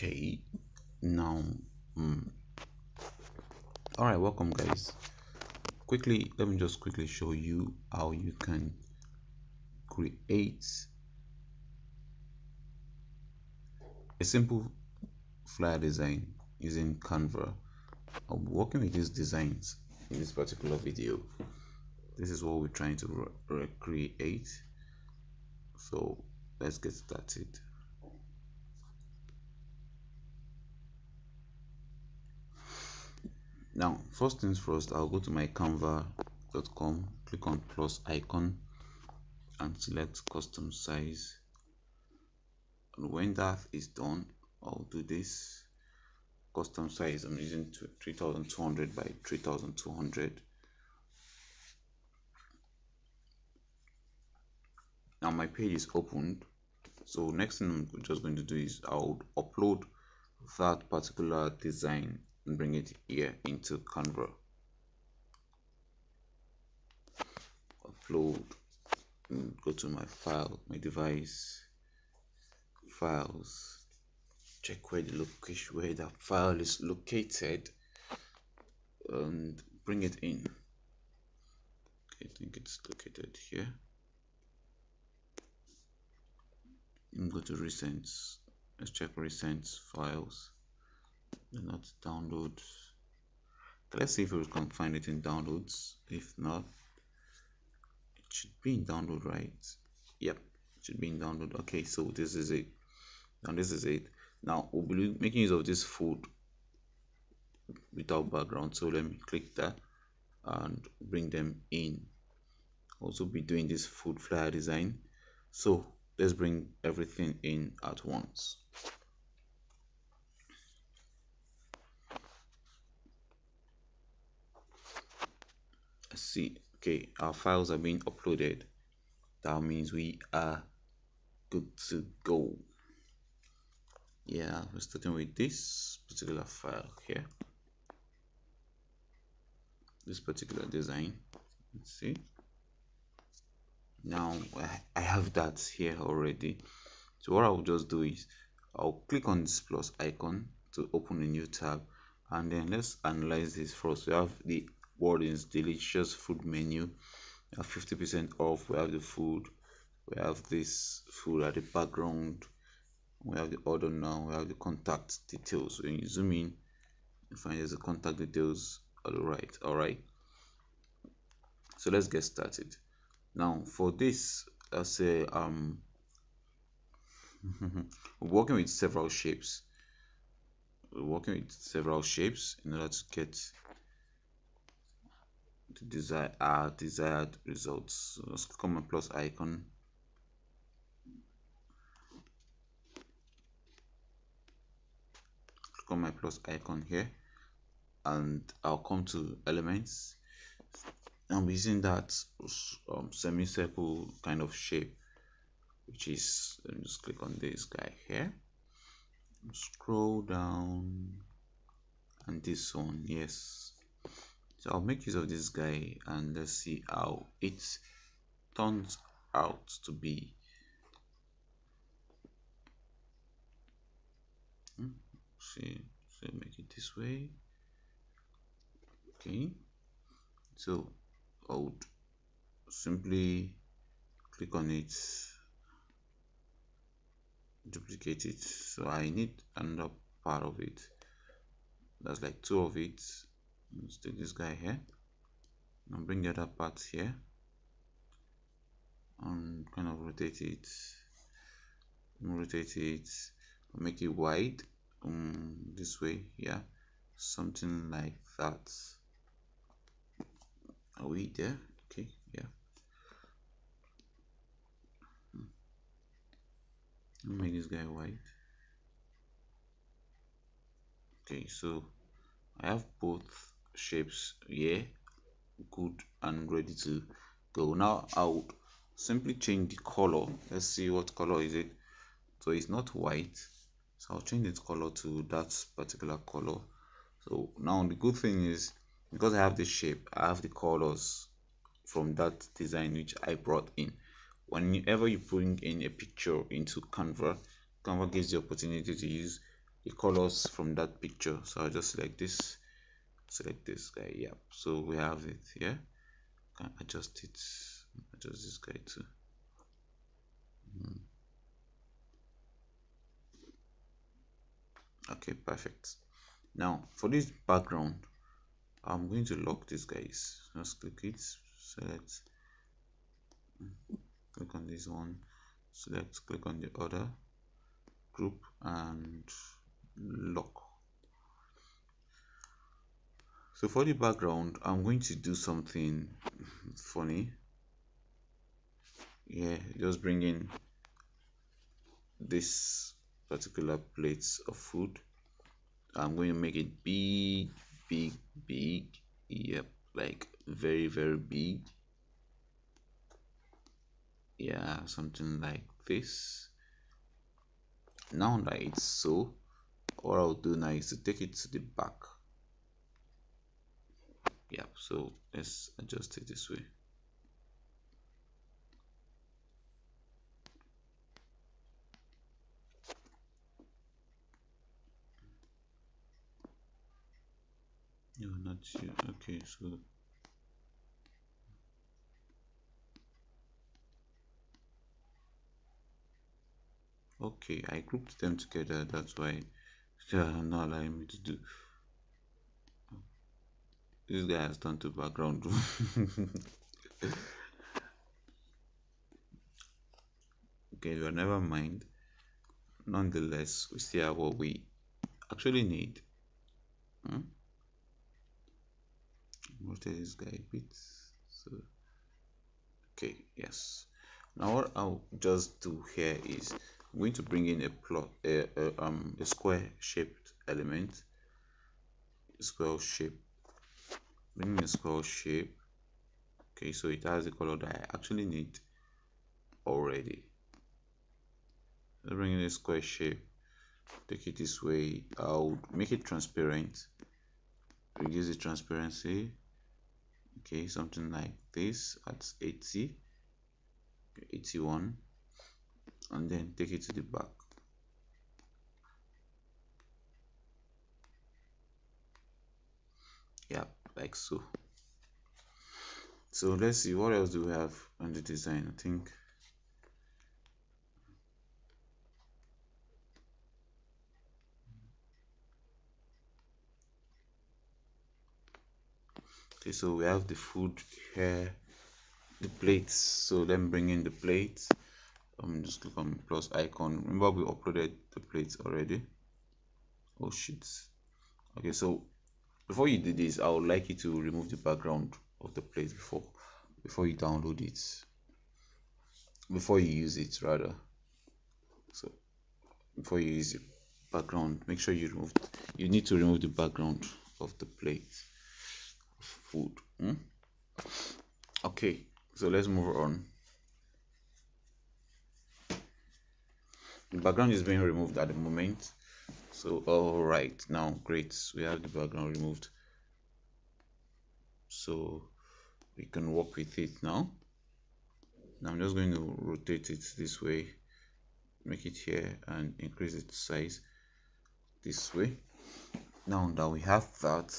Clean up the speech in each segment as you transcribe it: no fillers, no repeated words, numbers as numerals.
Okay, now, mm, all right, welcome guys. Let me just quickly show you how you can create a simple flyer design using Canva. I'll be working with these designs in this particular video. This is what we're trying to recreate. So let's get started. Now, first things first, I'll go to my canva.com, click on plus icon and select custom size. And when that is done, I'll do this custom size. I'm using 3200 by 3200. Now my page is opened. So next thing I'm just going to do is I'll upload that particular design and bring it here into Canva. Upload, and go to my file, my device, files, check where the location, where that file is located, and bring it in. Okay, I think it's located here. And go to recents. Let's check recents files. They're not downloads. Let's see if we can find it in downloads. If not, it should be in download, right? Yep, it should be in download. Okay, so this is it. And this is it. Now we'll be making use of this food without background. So let me click that and bring them in. Also be doing this food flyer design. So let's bring everything in at once. Let's see. Okay, our files are being uploaded. That means we are good to go. Yeah, we're starting with this particular file here, this particular design. Let's see. Now I have that here already. So what I'll just do is I'll click on this plus icon to open a new tab, and then let's analyze this first. We have the wordings, delicious food menu, 50% off. We have the food, we have this food at the background, we have the order now, we have the contact details. When you zoom in, you find there's the contact details. All right, so let's get started. Now for this, let's say we're working with several shapes. We're working with several shapes in order to get the desired results. So let's click on my plus icon. Click on my plus icon here, and I'll come to elements. I'm using that semicircle kind of shape, which is, let me just click on this guy here, scroll down, and this one, yes. So I'll make use of this guy and let's see how it turns out to be. See, so make it this way. Okay, so I would simply click on it, duplicate it. So I need another part of it. That's like two of it. Let's take this guy here and bring the other part here and kind of rotate it, make it wide this way. Yeah, something like that. Are we there? Okay, yeah. Let me make this guy white. Okay, so I have both shapes here, good and ready to go. Now I would simply change the color. Let's see what color is it. So it's not white, so I'll change its color to that particular color. So now the good thing is, because I have the shape, I have the colors from that design which I brought in. Whenever you bring in a picture into Canva gives you the opportunity to use the colors from that picture. So I'll just select this guy. Yeah, so we have it here. Can adjust this guy too. Okay, perfect. Now for this background, I'm going to lock these guys. Just click it, select, click on this one, select, click on the other group and lock. So for the background, I'm going to do something funny. Yeah, just bring in this particular plates of food. I'm going to make it big, big, big. Yep, like very, very big. Yeah, something like this. Now that it's so, what I'll do now is to take it to the back. Yep, so let's adjust it this way. No, not you. Okay, so okay, I grouped them together. That's why they are not allowing me to do. This guy has turned to background. Okay, well, never mind. Nonetheless, we still have what we actually need. Hmm? Rotate this guy a bit. So, okay, yes. Now what I'll just do here is I'm going to bring in a square shaped element. Square shape. Bring in a square shape. Okay, so it has the color that I actually need already. Let's bring in a square shape. Take it this way. I'll make it transparent. Reduce the transparency. Okay, something like this at 80, 81, and then take it to the back. Yeah, like so. So let's see what else do we have on the design. I think okay, so we have the food here, the plates. So let me bring in the plates. Just click on plus icon. Remember we uploaded the plates already. Oh shit. Okay, so before you do this, I would like you to remove the background of the plate before you download it, before you use it rather. So before you use the background, make sure you need to remove the background of the plate of food. Okay, so let's move on. The background is being removed at the moment. So all right, now great, we have the background removed, so we can work with it now. I'm just going to rotate it this way, make it here and increase its size this way. Now that we have that,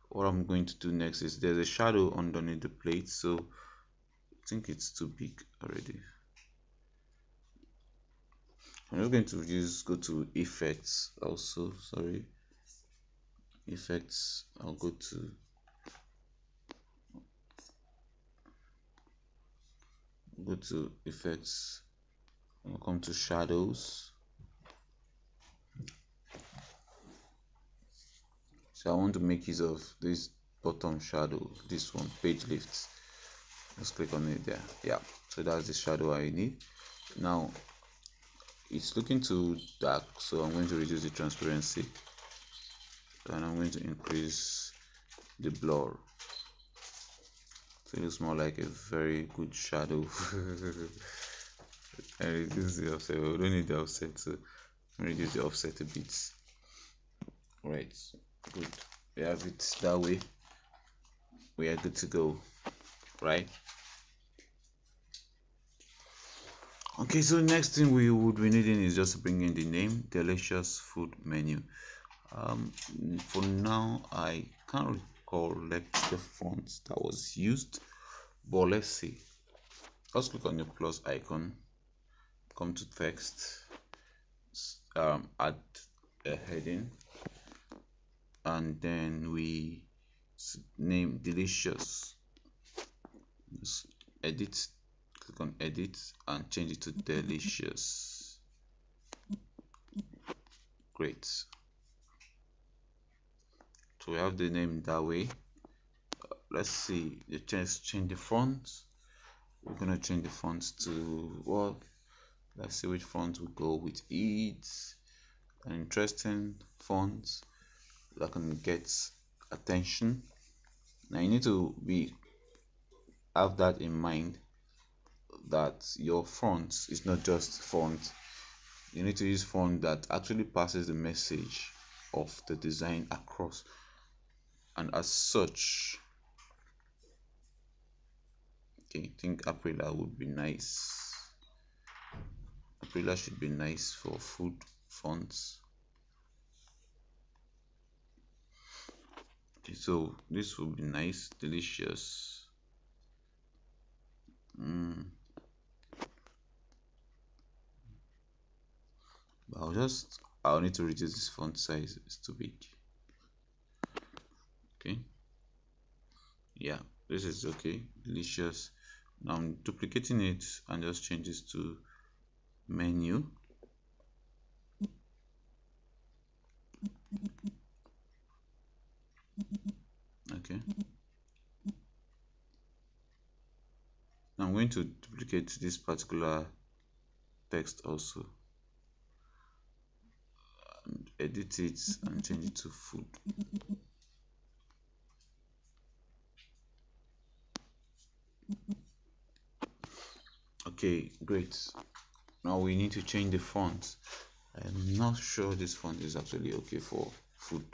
what I'm going to do next is there's a shadow underneath the plate, so I think it's too big already. I'm just going to go to effects also, sorry, effects. I'll go to effects. I'll come to shadows. So I want to make use of this bottom shadow, this one, page lifts. Let's click on it there. Yeah, so that's the shadow I need. Now it's looking too dark, so I'm going to reduce the transparency and I'm going to increase the blur, so it looks more like a very good shadow. And reduce the offset. We don't need the offset, so reduce the offset a bit. Right, good. We have it that way. We are good to go, right? Okay, so next thing we would be needing is just to bring in the name delicious food menu. um for now I can't recollect the font that was used, but let's see. Just click on the plus icon, come to text, add a heading, and then we name delicious. Just edit, click on edit and change it to delicious. Great. So we have the name that way. Let's see, change the font. We're gonna change the fonts to, well, let's see which font we go with. It's an interesting font that can get attention. Now you need to be have that in mind, that your font is not just font. You need to use font that actually passes the message of the design across, and as such, okay, I think Aprila would be nice. Aprila should be nice for food fonts. Okay, so this will be nice, delicious. I'll need to reduce this font size, it's too big. Okay, yeah, this is okay, delicious. Now I'm duplicating it and just change this to menu. Okay, now I'm going to duplicate this particular text also, and edit it and change it to food. Okay, great. Now we need to change the font. I'm not sure this font is actually okay for food.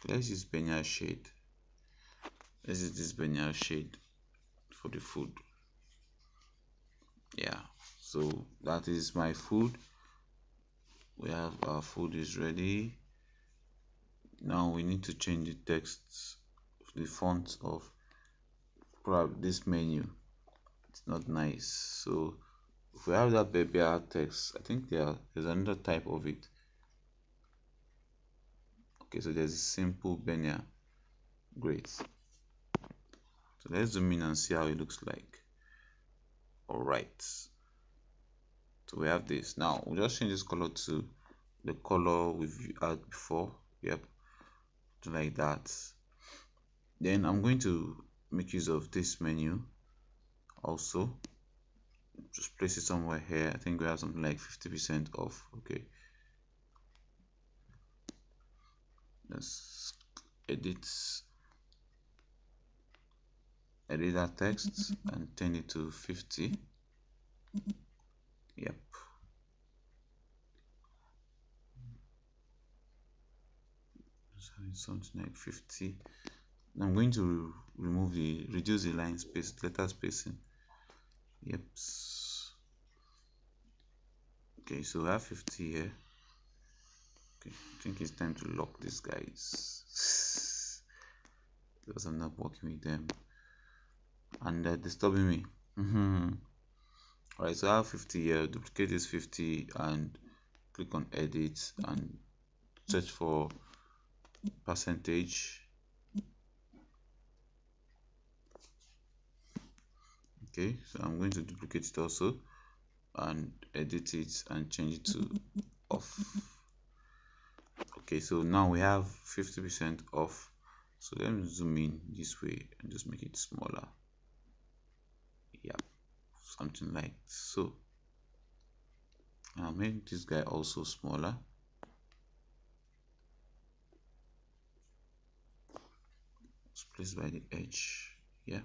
Let's use Benya shade. Let's use this Benya shade for the food. Yeah, so that is my food. We have our food is ready. Now we need to change the text, the font of probably this menu. It's not nice. So if we have that baby text, I think there's another type of it. Okay, so there's a simple Benya. Great. So let's zoom in and see how it looks like. All right. So we have this. Now we'll just change this color to the color we've had before. Yep, like that. Then I'm going to make use of this menu also. Just place it somewhere here. I think we have something like 50% off. Okay, let's edit that text and turn it to 50. Yep, something like 50. I'm going to reduce the line space, letter spacing. Yep. Okay, so I have 50 here. Okay, I think it's time to lock these guys because I'm not working with them and they're disturbing me. Alright, so I have 50 here. Duplicate this 50 and click on edit and search for percentage. Okay, so I'm going to duplicate it also and edit it and change it to off. Okay, so now we have 50% off. So let me zoom in this way and just make it smaller. Yeah, something like so. I'll make this guy also smaller. Let's place by the edge. Yeah,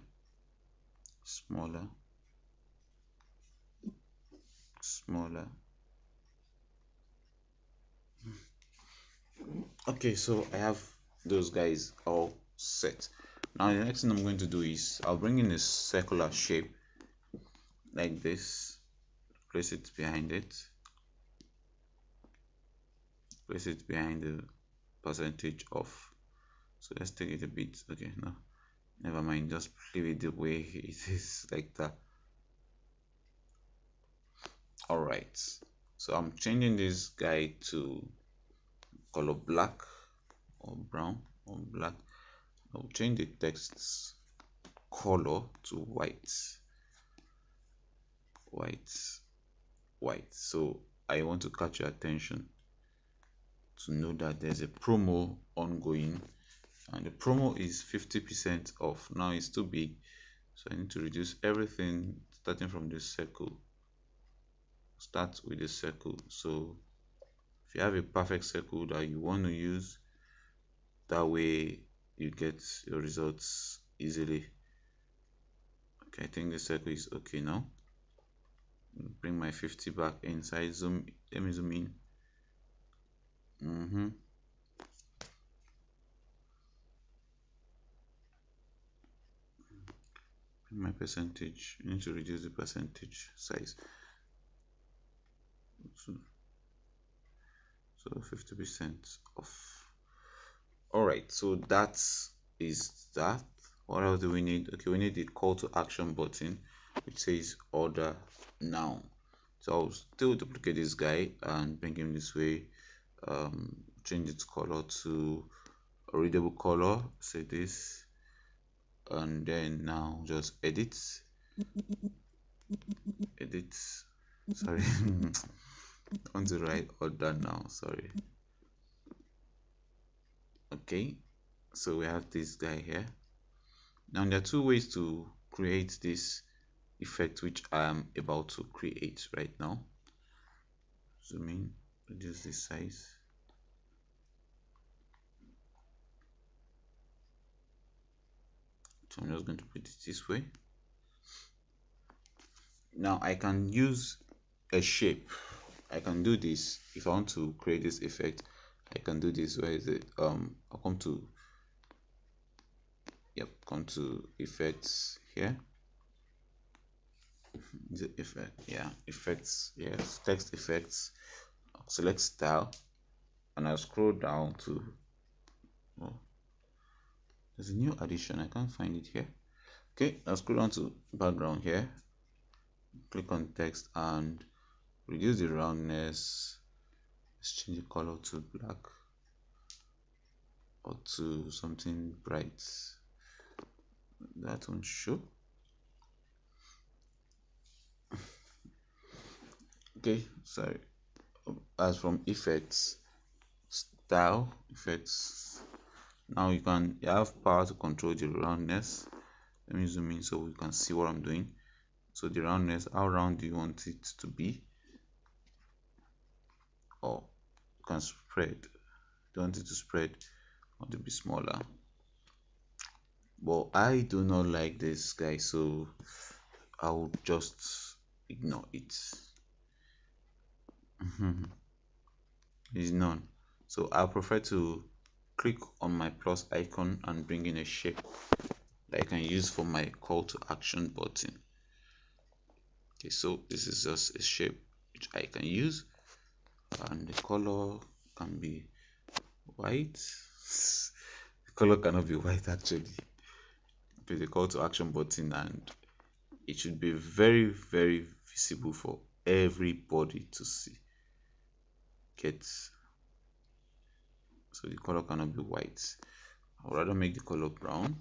smaller, smaller. Okay, so I have those guys all set. Now the next thing I'm going to do is I'll bring in a circular shape like this, place it behind the percentage off. So let's take it a bit. Okay, no, never mind, just leave it the way it is, like that. All right, so I'm changing this guy to color black or brown or black. I'll change the text color to white, white, white. So I want to catch your attention to know that there's a promo ongoing, and the promo is 50% off. Now it's too big, so I need to reduce everything starting from this circle. Start with the circle. So if you have a perfect circle that you want to use, that way you get your results easily. Okay, I think the circle is okay now. Bring my 50 back inside. Let me zoom in. Bring my percentage. You need to reduce the percentage size. So 50% off. Alright, so that is that. What else do we need? Okay, we need the call to action button which says order now. So I'll still duplicate this guy and bring him this way. Change its color to a readable color, say this, and then now just edit, sorry, on the right order now, sorry. Okay, so we have this guy here. Now there are two ways to create this effect which I am about to create right now. Zoom in, reduce the size. So I'm just going to put it this way. Now I can use a shape. I can do this if I want to create this effect. I can do this. Where is it? I'll come to effects here. The effect, yeah, effects, yes, text effects. I'll select style and I'll scroll down to, oh, there's a new addition, I can't find it here. Okay, I'll scroll down to background here, click on text and reduce the roundness. Let's change the color to black or to something bright. That won't show. Okay, sorry. As from effects, style, effects. Now you have power to control the roundness. Let me zoom in so we can see what I'm doing. So the roundness, how round do you want it to be? Or you can spread. Do you want it to spread or to be smaller? But I do not like this guy, so I will just ignore it. It's none. So I prefer to click on my plus icon and bring in a shape that I can use for my call to action button. Okay, so this is just a shape which I can use, and the color can be white. The color cannot be white actually. Put the call to action button and it should be very, very visible for everybody to see. So the color cannot be white. I would rather make the color brown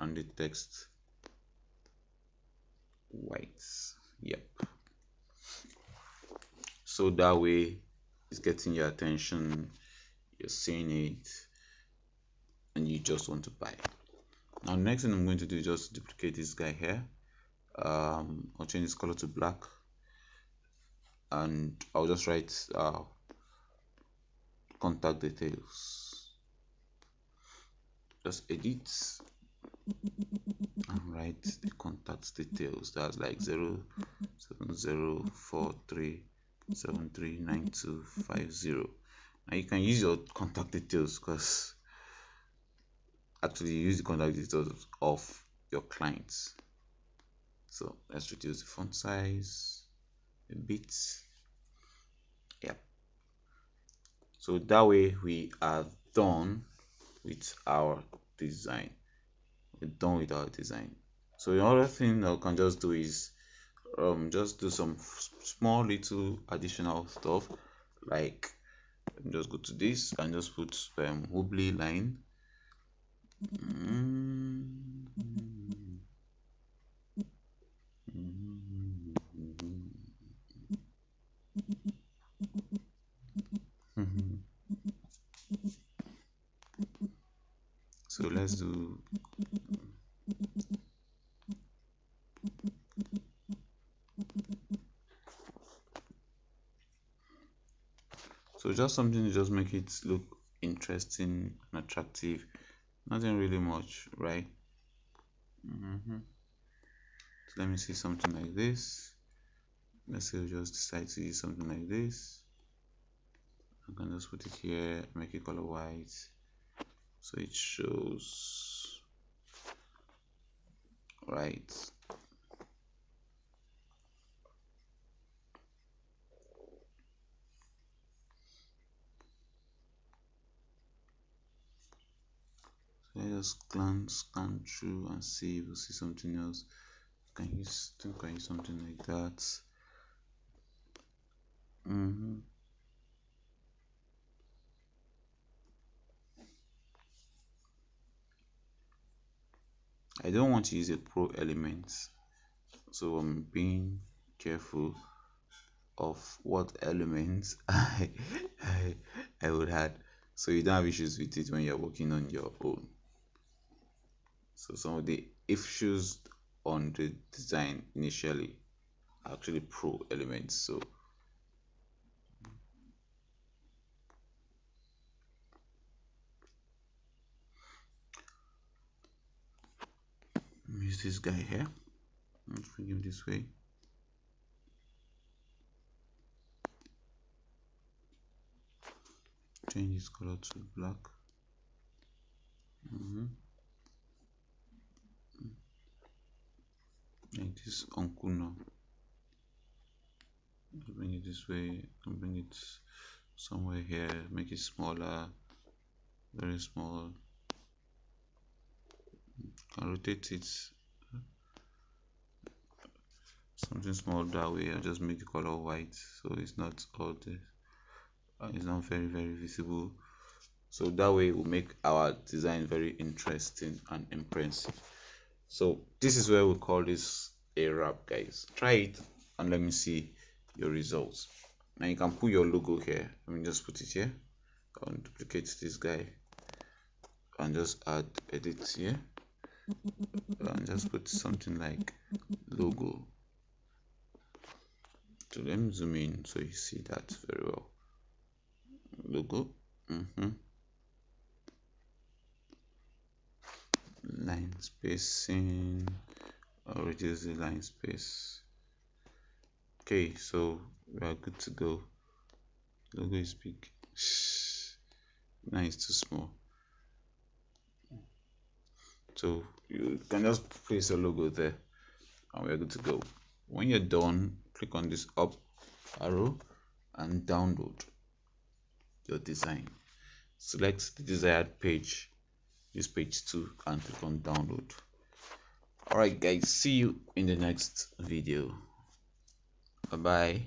and the text white. Yep. So that way it's getting your attention, you're seeing it, and you just want to buy. Now next thing I'm going to do is just duplicate this guy here. I'll change this color to black and I'll just write contact details. Just edit and write the contact details. That's like 07043739250. Now you can use your contact details because actually use the contact details of your clients. So let's reduce the font size a bit. Yeah, so that way we are done with our design. We're done with our design. So the other thing I can just do is just do some small little additional stuff, like just go to this and just put wobbly line. So let's do just something to just make it look interesting and attractive. Nothing really much, right? So let me see something like this. Let's say we just decide to use something like this. I can just put it here, make it color white, so it shows right. So let's just scan through and see if we'll see something else. Can use something like that. I don't want to use a pro element, so I'm being careful of what elements I would add, so you don't have issues with it when you're working on your own. So some of the issues on the design initially are actually pro elements. So use this guy here. Let's bring him this way. Change his color to black. Like this uncle now. Bring it this way and bring it somewhere here. Make it smaller, very small. Can rotate it something small that way. I'll just make the color white so it's not all the it's not very visible, so that way we'll make our design very interesting and impressive. So this is where we call this a wrap, guys. Try it and let me see your results. Now you can put your logo here. Let me just put it here and duplicate this guy and just add edit here and just put something like logo. So let me zoom in so you see that very well. Logo. Line spacing, or reduce the line space. Okay, so we are good to go. Logo is big. Now it's too small. So you can just place your logo there and we're good to go. When you're done, click on this up arrow and download your design. Select the desired page, use page 2 and click on download. Alright guys, see you in the next video. Bye bye.